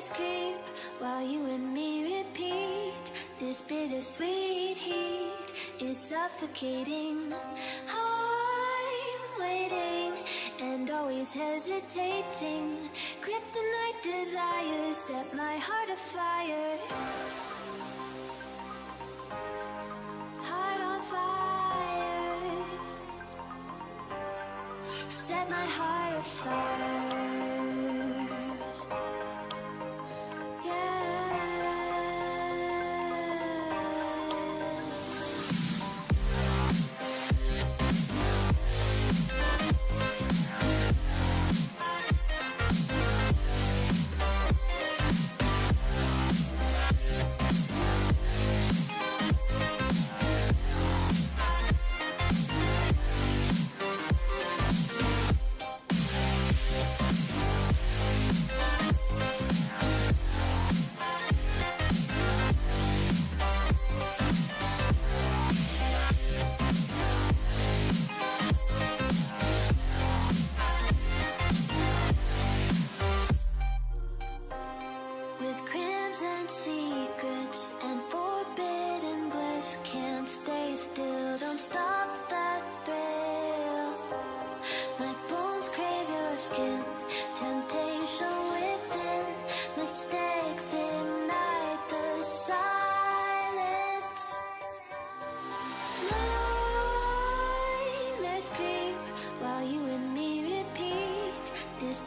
Nightmares creep while you and me repeat. This bittersweet heat is suffocating. I'm waiting and always hesitating. Kryptonite desires set my heart afire. Heart on fire. Set my heart afire.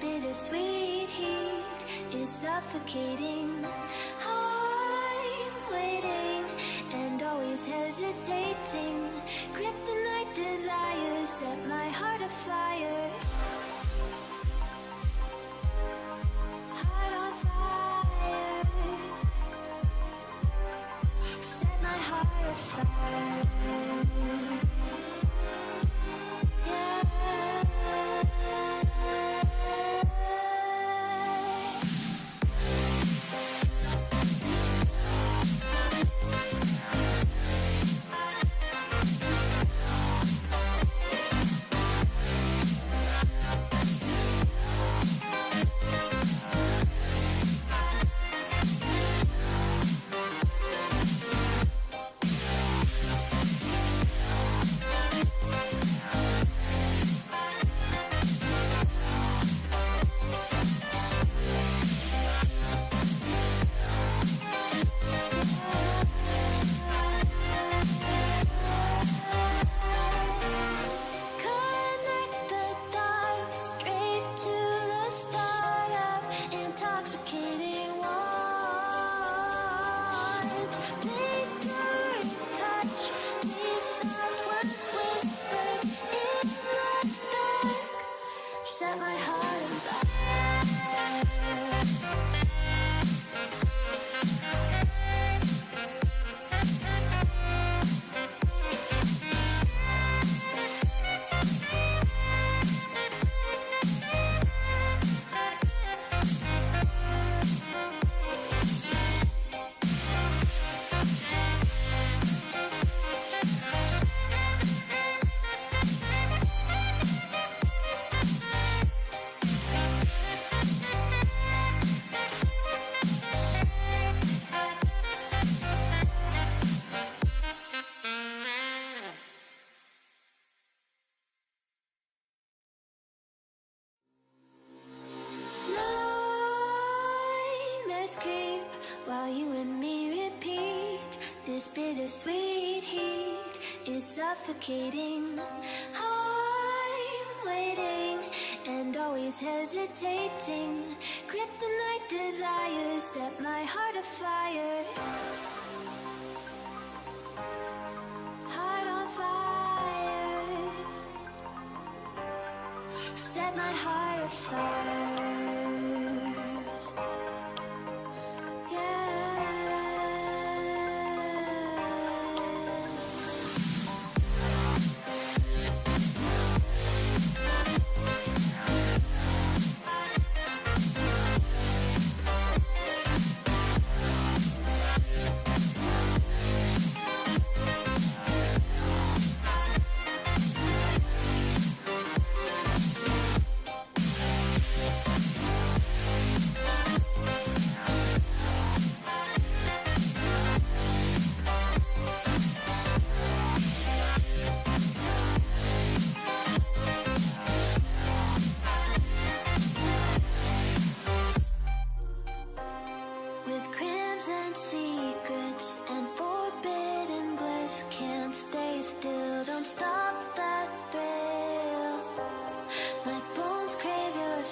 Bittersweet heat is suffocating. I'm waiting and always hesitating. Kryptonite desires set my heart afire. Heart on fire. Set my heart afire. While you and me repeat, this bittersweet heat is suffocating. I'm waiting and always hesitating. Kryptonite desires set my heart afire. Heart on fire. Set my heart afire.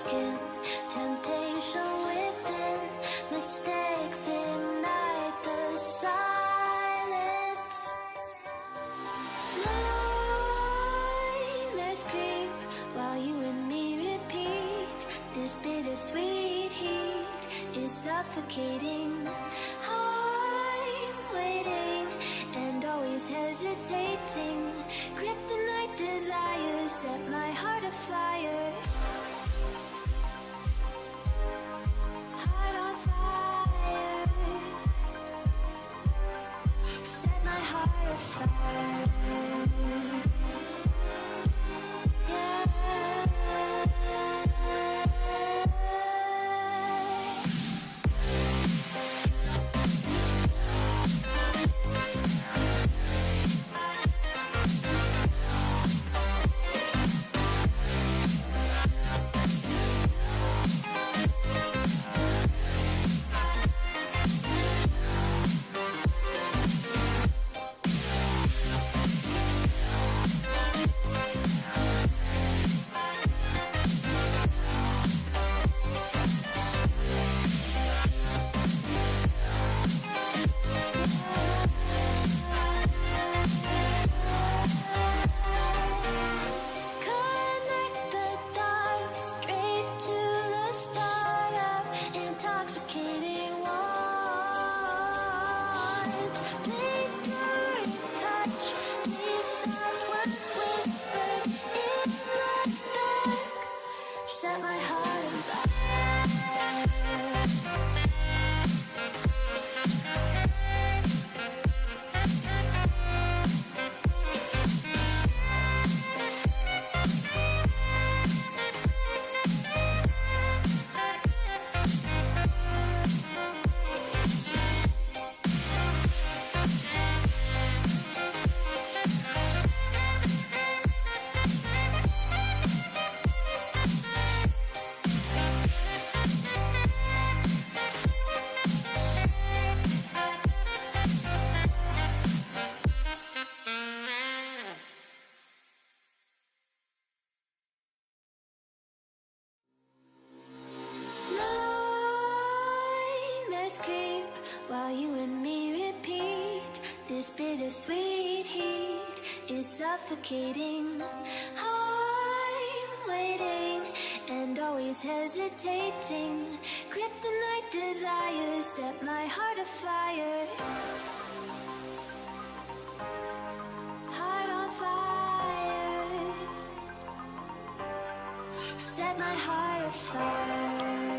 skin, temptation within, mistakes ignite the silence. Nightmares creep while you and me repeat. This bittersweet heat is suffocating. I'm waiting and always hesitating. Kryptonite desires set my heart afire. Heart on fire. Set my heart afire. Set my heart on fire. Nightmares creep while you and me repeat. This bittersweet heat is suffocating. I'm waiting and always hesitating. Kryptonite desires set my heart afire. Heart on fire. Set my heart afire.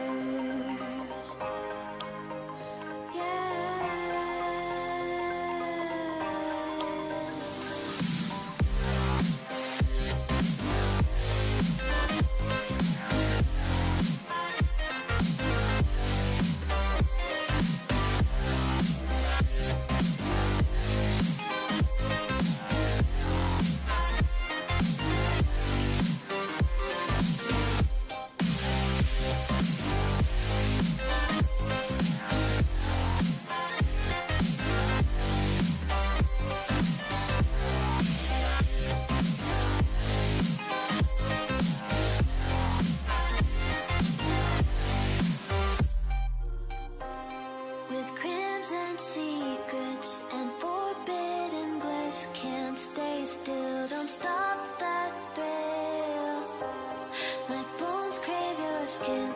With crimson secrets and forbidden bliss, can't stay still, don't stop that thrill. My bones crave your skin,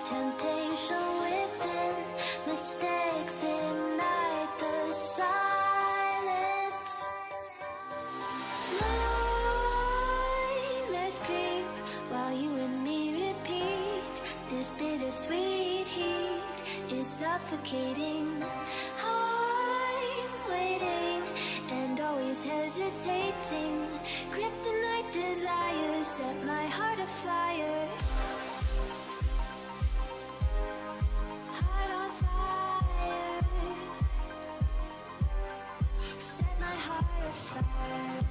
temptation within, mistakes ignite the silence. Nightmares creep while you and me repeat. This bittersweet heat is suffocating. I'm waiting and always hesitating. Kryptonite desires set my heart afire. Heart on fire. Set my heart afire.